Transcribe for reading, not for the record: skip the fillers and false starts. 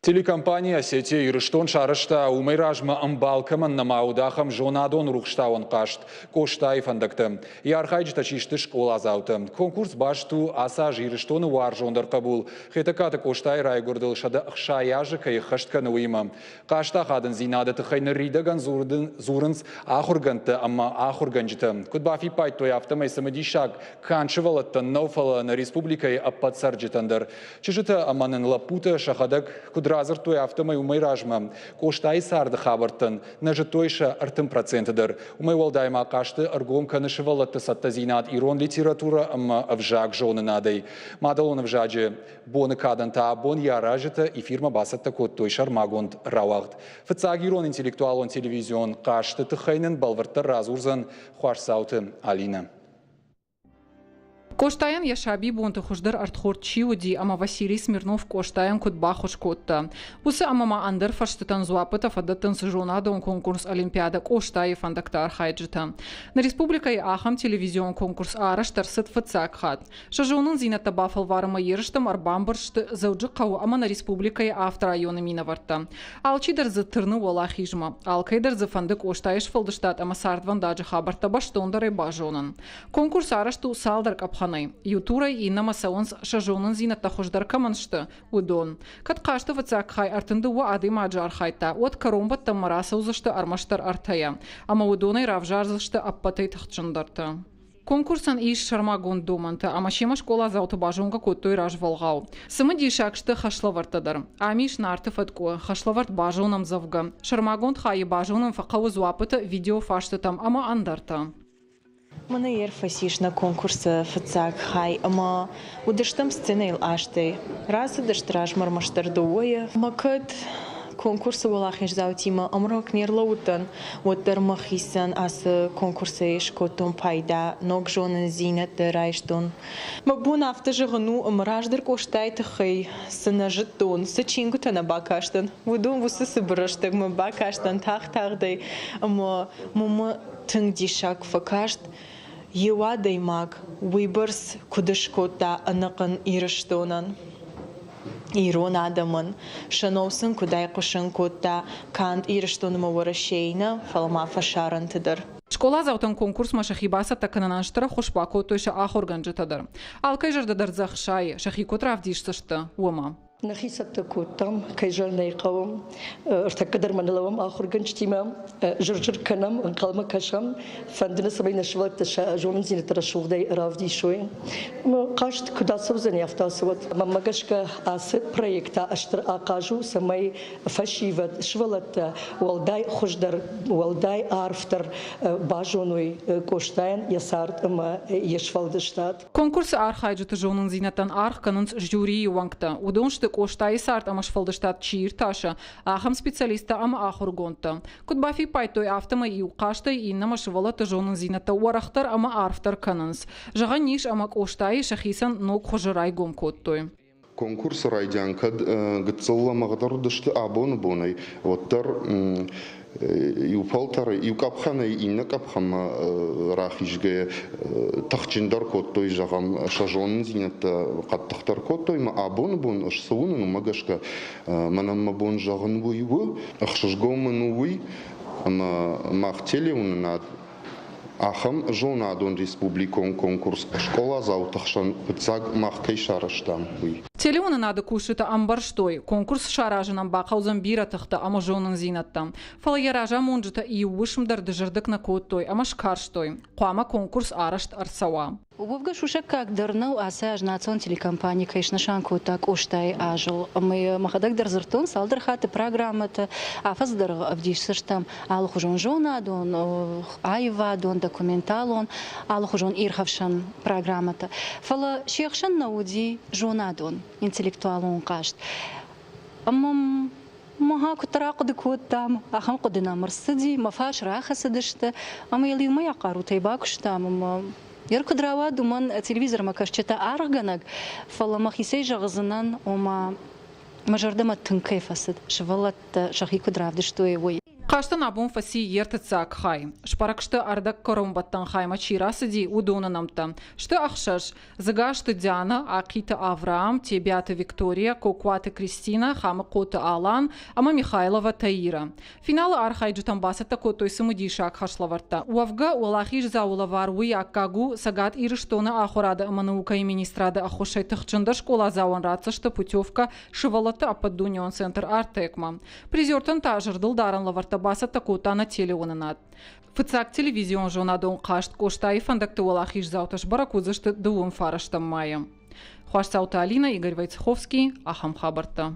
Телекомпания сети юриштон шарышта умайражма амбалкаман намаудахам жонадон рухштауан кашт коштай фандакты. Ярхайджи тачишты школа зауты. Конкурс башту аса жириштоны варжондар кабул. Хетакаты коштай райгурдыл шаяжы кайхаштка нуима. Кашта хадын зинады тыхайны ридаган зурынс ахурганты амма ахурганжиты. Кудбафи пайтой автомай самадишак канчывалатты науфала на республикай аппатсарджитандар. Чижыты аманын лапута шахадак Разыр той автомай умайражма. Коштай сарды хабартын. Нажы тойша артым процентыдыр. Умай валдайма кашты аргом канышывалатты сатта зинат ирон литература амма авжак жоны надай. Мадалон авжаджи боны каданта бон яражыты и фирма басатта код той шармагонд рауагд. Фыцаг ирон интеллектуалон телевизион кашты тыхайнын балварты разурзан хуашсауты Алина. Коштаян яшаби бонты хуждар артхор чиуди, ама Василий Смирнов коштаян кудба хошкотта. Бусы амама андер фаштытан зуапыта фадаттан сжонадон конкурс Олимпиада коштаи фандактар хайджита. На республикай ахам телевизион конкурс араштар сыт фыцак хат. Шажонын зинатта бафал варыма ерыштым арбамбыршты зауджы қау ама на республикай авто районы минаварта. Алчидар зыттырны уала хижма. Алкайдар зыфанды коштайш фалдыштат ама сардван даджы хабарта баштондар бажонын. Конкурс арашту салдар капхан Ютурай и намасаонс шажонын зинатта хождар каманшты удон. Кат кашты вацак хай артынды ва ады маджар хайта. От каромбат таммара саузышты армаштар артая. Ама удонай равжарзышты аппатай тахчындарты. Конкурсан иш шармагон доманты, ама шема школа зауты бажонга коттой раж волгау. Сымы дишакшты хашлавартыдар. Амиш нарты фатко, хашлаварт бажонам завга. Шармагон хай бажонам фақау зуапыты видео фашты там, ама андарта. Мана ерфасиш на конкурса фацак хай, ама удыштам сценаил ашты. Раз удыштраж мармаштар дуоя. Макат конкурса валахиш заутима амрак нерлаутан. Уаттар махисан ас конкурса ишкотон пайда, ног жонын зинат райштон. Макбун автажы ғыну амраждар коштайты хай, сынажыттон, сычингутана бакаштан. Вудон вусы сыбырыштык, ма бакаштан тах-тахдай, ама мама тыңдишак факашт. Евадай маг, выборс кудышкота анакан ирыштонан. Ирон адамын, шановсын кудай кушынкота кант ирыштонымы варашейна, фалма фашарантыдыр. Школа заутан конкурс маша хибаса таканананштыра хошпако тойша ахорганжытыдыр. Алкай жырдадар захшай, шахикот равдишсышты, ума. نخيسة كوتام كيجرنا يقوم ارتكدر من لوام آخر جنشتيما جرجر كنام قلما كشام فندنا سبعين الشوال تشا جون زين ترشوف داي رافدي شوي قاشت كدا سوزن يافتا سوت ما مجشك أس بريكتا أشتر أقاجو سماي فشيفت شوالت والداي خشدر والداي عارفتر باجونوي كوشتاين يسارت ما يشفال دشتات. Конкурс архайджыты жонын зинаттан архканынс жюри юангта. Удоншты коштай сарт амаш фалдыштат чир таша, ахам специалиста ама ахургонта. Кудбафи пайтой автома и укаштай и намашывала жонын зинатта уарахтар ама арфтар канынс. Жага ниш ама коштай шахисан ног хожырай гомкоттой. Конкурс райдянка гцелла магдар дышты абон бонай. Оттар юпалтары юкапханы инна капхама рахишге тахчиндар коттой жагам шажонын зинатта каттахтар коттой ма абон бон шсуунун магашка манам бон жагын буйу ахшжгомын уй ама махтелеунна ахам жонадон республикон конкурс школа заутахшан пцаг махкай шараштам уй. Телеоны надо кушыта амбарштой. Конкурс шаражынам бақаузан бира тахта ама жонын зинаттам. Фала яража монжыта и уышымдар дыжырдык на коттой, ама шкарштой. Қуама конкурс арашт арсауа. Убывга шуша как дырнау аса ажнацион телекомпания, конечно, шанку так оштай ажил. Мы махадак дырзыртон, салдыр хаты программата, афаздыр авдишсыштам, алхужон жонадон, айвадон, документалон, алхужон ирхавшан программата. Фала шехшан науди жонадон, интеллектуалон кашт. Амам маха кутарақды коттам, ахам кодына мырсыди, мафаш раха сыдышты, ама елив мая қару тайбакуштам, Ярко драва думан телевизор макашчета арганаг, фала махисей жағызынан ома мажардама тынкай фасад, швалат шахику дравды что его. Қаштан абун фаси ертіцак хай. Шпаракшты ардак коромбаттан хайма чирасыди удонанамта. Шты ахшаш, загашты Диана, Акита Авраам, Тебята Виктория, Кокуаты Кристина, Хама Кота Алан, Ама Михайлова Таира. Финалы архайджутан басата котой самудишак хашлаварта. Уавга улахиш заулавар уякагу сагат ирыштона ахурада аманаука и министрада ахушай тахчында школа зауан рацашта путевка шивалата ападунион центр Артекма. Призертан тажырдыл даран лаварта басата котана телеонанат. Фыцак телевизион жонадон қашт коштай фандакты улахиш зауташ баракузашты дуым фараштам майым. Хуаш Алина, Игорь Войцеховский, Ахам Хабарта.